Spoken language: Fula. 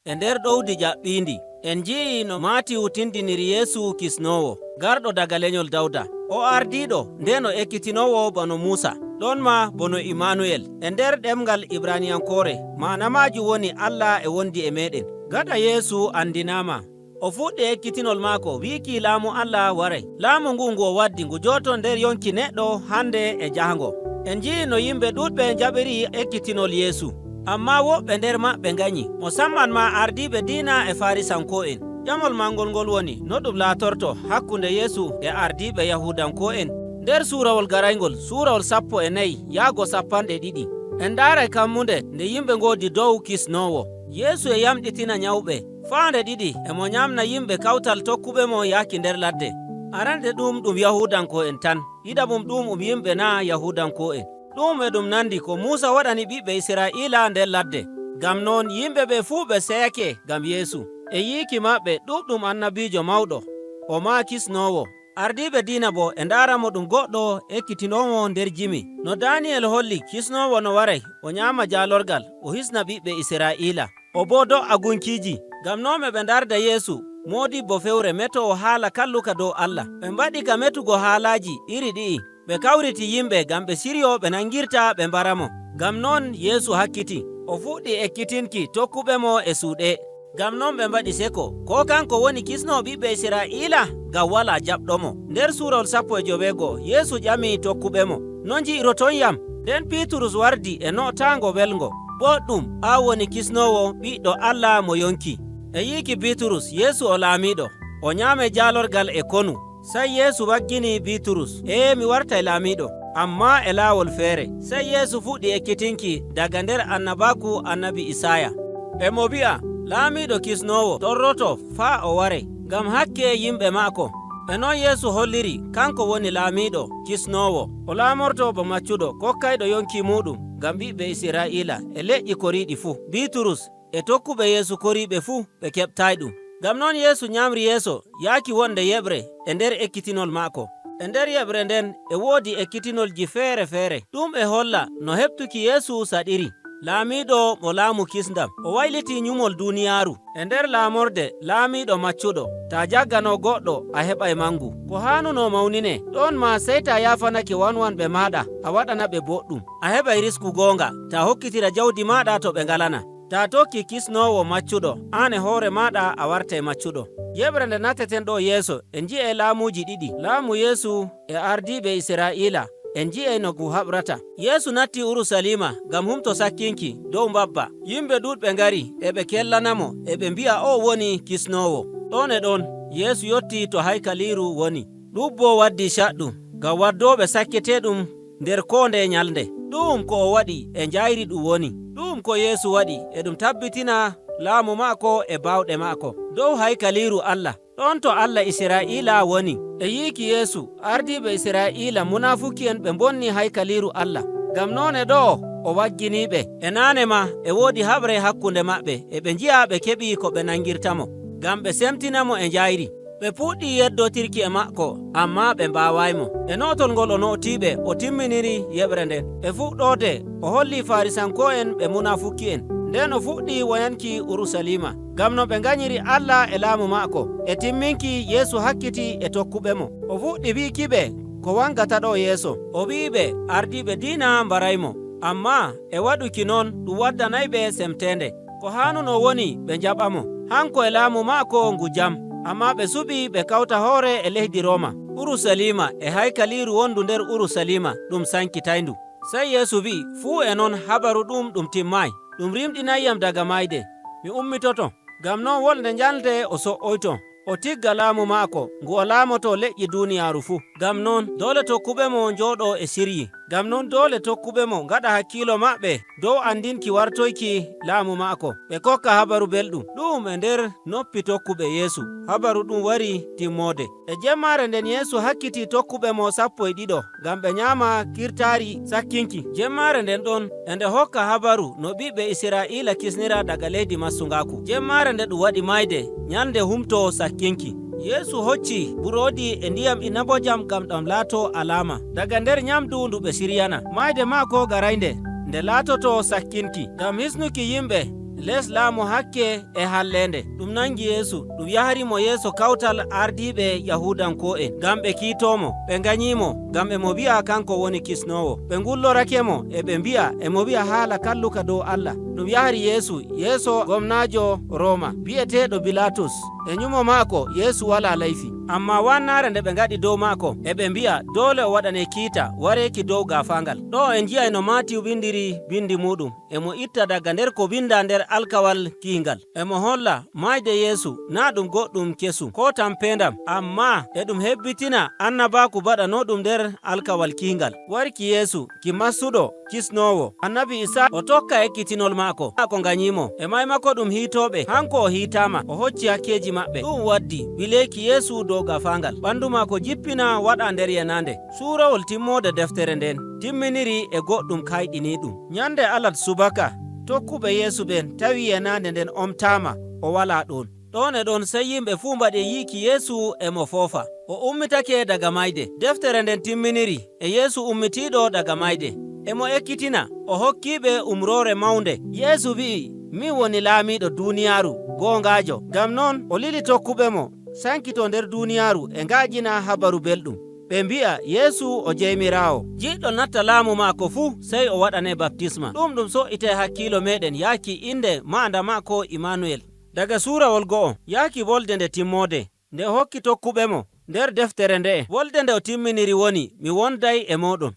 e nder ɗowdi ƴaɓɓindi. En ji'i no Maatiyu tindiniri Yeesu kisnowo garɗo daga lenyol Dawda. O ardiɗo nden o ekkitinowo bano Musa, ɗon ma bono Immanuel. E nder ɗemgal Ibraniyankore mana majum woni Allah e wondi e meɗen. Gaɗa Yeesu andinama, o fuɗɗi ekkitinol maako wiki laamu Allah waray. Laamu ngu o waddi ngu joto nder yonki neɗɗo hande e jahango. En ji'i no yimɓe ɗuɗɓe jaɓiri ekkitinol Yeesu, amma woɓɓe nder maɓɓe ganyi, musamman ma ardiɓe diina e Farisanko'en. Ƴamol mangol ngol woni no ɗum laatorto hakkunde Yeesu e ardiɓe Yahudanko'en. Nder suurawol garaygol, suurawol 14 yaago 12. En daaray kammunde nde yimɓe ngodi dow kisnowo. Yeesu e yamɗitina nyawɓe. Faande 2 emo nyamna yimɓe kawtal tokkuɓe mo yaaki nder ladde. Arande ɗum Yahudanko'en tan, ɗiɗaɓum ɗum yimɓe na Yahudanko'en. Ɗum e ɗum nandi ko Musa waɗani ɓiɓɓe Israa'ila nder ladde. Ngam non yimɓe ɓe fuu ɓe seyake ngam Yeesu. E yiiki maɓɓe ɗuɗɗum annabijo mawɗo, o ma kisnowo. Ardiɓe diina bo e ndaramo ɗum goɗɗo ekkitinowo nder jimi. No Daniyel holli, kisnowo no waray o nyama jalorgal o hisna ɓiɓɓe Israa'ila, o bo do'a gunkiji. Ngam non ɓe ndarda Yeesu modibbo fewre meto o haala kalluka dow Allah. Ɓe mbaɗi ka metugo haalaji iri ɗi'i. Ɓe kawriti yimɓe ngam ɓe siryo ɓe nangirta ɓe mbaramo. Ngam non Yeesu hakkiti, o fuɗɗi ekkitinki tokkuɓe mo e suuɗe. Ngam non ɓe mbaɗi seko ko kanko woni kisno ɓiɓɓe Israa'ila, ngam wala jaɓɗomo. Nder suurawol 19 Yeesu ƴami tokkuɓe mo, no ji'iroton yam? Nden Bitrus wardi e notango welngo, boɗɗum a woni kisnowo ɓiɗɗo Allah mo yonki. E yiiki Bitrus Yeesu o laamiɗo, o nyame jalorgal e konu. Sai Yeesu waggini Bitrus, mi wartay laamiɗo, amma e laawol feere. Sai Yeesu fuɗɗi ekkitinki daga nder annabaku annabi Isaya. Emo wi'a, laamiɗo kisnowo torroto faa o ware, ngam hakke yimɓe maako. E non Yeesu holliri kanko woni laamiɗo kisnowo. O laamorto bo maccuɗo kokkayɗo yonki muɗum ngam ɓiɓɓe Israa'ila e leƴƴi koriɗi fuu. Bitrus e tokkuɓe Yeesu koriɓe fuu ɓe keɓtay ɗum. Ngam non Yeesu nyamri yeeso yaaki wonde yeɓre e nder ekkitinol maako. E nder yeɓre nden e woodi ekkitinolji feere-feere. Ɗum e holla no heɓtuki Yeesu saɗiri. Laamiɗo mo laamu kisndam, o wayliti nyumol duniyaaru. E nder laamorde laamiɗo maccuɗo, ta jaggano goɗɗo a heɓay mangu. Ko hanuno mawnine, ɗon ma sey ta yafanake wanwanɓe maɗa a waɗana ɓe boɗɗum. A heɓay risku goonga ta hokkitira jawdi maɗa to ɓe ngalana. Ta tokki kisnowo maccuɗo, an e hoore maɗa a wartay maccuɗo. Yeɓre nde nateten ɗo yeeso en ji'e laamuji ɗiɗi, laamu Yeesu e ardiɓe Israa'ila. En ji'e no ngu haɓrata. Yeesu natti Urusalima ngam humto sakkinki dow mbabba. Yimɓe ɗuɗɓe ngari e ɓe kellanamo e ɓe mbi'a o woni kisnowo. Ɗon e ɗon Yeesu yotti to haykaliru woni. Ɗum bo waddi caɗɗum ngam waddoɓe sakketeɗum nder ko nde nyalde. Ɗum ko o waɗi e njayri ɗum woni. Ɗum ko Yeesu waɗi e ɗum tabbitina laamu maako e bawɗe maako dow haykaliru Allah. Ɗon to Allah Israa'ila woni. E yiiki Yeesu ardiɓe Israa'ila munafuki'en ɓe bonni haykaliru Allah. Ngam non e ɗo o wagginiɓe. E nane ma e woodi haɓre hakkunde maɓɓe e ɓe nji'a ɓe keɓi ko ɓe nangirtamo ngam ɓe semtinamo e njayri. Ɓe puɗɗi yeddotirki e maako amma ɓe mbawaymo. E notol ngol o notiɓe o timminiri yeɓre nden. E fuɗɗode o holli Farisanko'en ɓe munafuki'en. Nden o fuɗɗi woyanki Urusalima ngam no ɓe nganyiri Allah e laamu maako. E timminki Yeesu hakkiti e tokkuɓe mo. O fuɗɗi wiikiɓe ko wangata ɗo yeeso. O wi'iɓe ardiɓe diina mbaraymo, amma e waɗuki non ɗum waddanayɓe semtende. Ko hanuno woni ɓe jaɓamo, hanko e laamu maako ngu jam. Amma ɓe suɓi ɓe kawta hoore e leydi Roma. Urusalima e haykaliru wondu nder Urusalima ɗum sankitayndu. Sai Yeesu wi'i, fuu e non habaru ɗum timmayi. Ɗum rimɗinayyam daga mayde. Mi ummitoto. Ngam non wolde njalde o so'oyto. O tigga laamu maako ngu o laamoto leƴƴi duniyaaru fuu. Ngam non dole tokkuɓe mo njooɗo e siryi. Ngam non dole tokkuɓe mo ngaɗa hakkilo maɓɓe dow andinki wartoyki laamu maako. Ɓe kokka habaru belɗum. Ɗum e nder noppi tokkuɓe Yeesu. Habaru ɗum wari timmode. E jemmare nden Yeesu hakkiti tokkuɓe mo 12 ngam ɓe nyama kirtari sakkinki. Jemmare nden ɗon e nde hokka habaru no ɓiɓɓe Israa'ila kisnira daga leydi massungaku. Jemmare nde ɗum waɗi mayde nyalde humto sakkinki. Yeesu hocci burodi e ndiyam inabojam ngam ɗam laato alama daga nder nyamdu ndu ɓe siryana. Mayde maako garaynde nde laatoto sakkinki ngam hisnuki yimɓe les laamu hakke e hallende. Ɗum nangi Yesu, ɗum yaharimo yeeso kawtal ardiɓe Yahudanko'en ngam ɓe kiitomo. Ɓe nganyimo ngam emo wi'a kanko woni kisnowo. Ɓe ngullorakemo e ɓe mbi'a emo wi'a haala kalluka dow Allah. Ɗum yahari Yesu yeeso gomnajo Roma bi'eteɗo Bilatus. E nyumo maako Yesu wala laifi, amma wannare nde ɓe ngaɗi dow maako e ɓe mbi'a dole o waɗane kiita wareki dow gafangal. Ɗo en jiyay no Maatiyu windiri bindi muɗum emo itta daga nder ko winda nder alkawal kiingal. Emo holla mayde Yesu na ɗum goɗɗum kesum ko tampendam, amma e ɗum hebbitina annabaku baɗano ɗum nder alkawal kiingal. Warki Yesu ki massuɗo kisnowo. Annabi Isa o tokka ekkitinol maako ko nganyimo e maymako ɗum hiitoɓe, hanko o hiitama o hocci hakkeji maɓɓe. Ɗum waddi bileki Yesu dow gafangal, ɓandu maako jippina waɗa nder yenande. Suurawol timmode deftere nden timminiri e goɗɗum kayɗini ɗum. Nyande alat subaka tokkuɓe Yesu ɓen tawi yenande nden omtama o wala ɗon. Ɗon e ɗon sey yimɓe fuu mbaɗi yiiki Yesu emo foofa. O ummitake daga mayde. Deftere nden timminiri e Yesu ummitiɗo daga mayde. Emo ekkitina o hokkiɓe umrore mawnde. Yesu wi'i, min woni laamiɗo duniyaaru gongajo. Ngam non o lili tokkuɓemo sankito nder duniyaaru e ngajina habaru belɗum. Ɓe mbi'a Yesu o jeymirawo. Jiɗɗo natta laamu maako fuu sey o waɗane baptisma. Ɗum so'ite hakkilo meɗen yaaki inde maanda maako Immanuel. Daga suurawol go'o yaaki wolde nde timmode nde hokki tokkuɓemo nder deftere nde. Wolde nde o timminiri woni mi wonday e moɗon.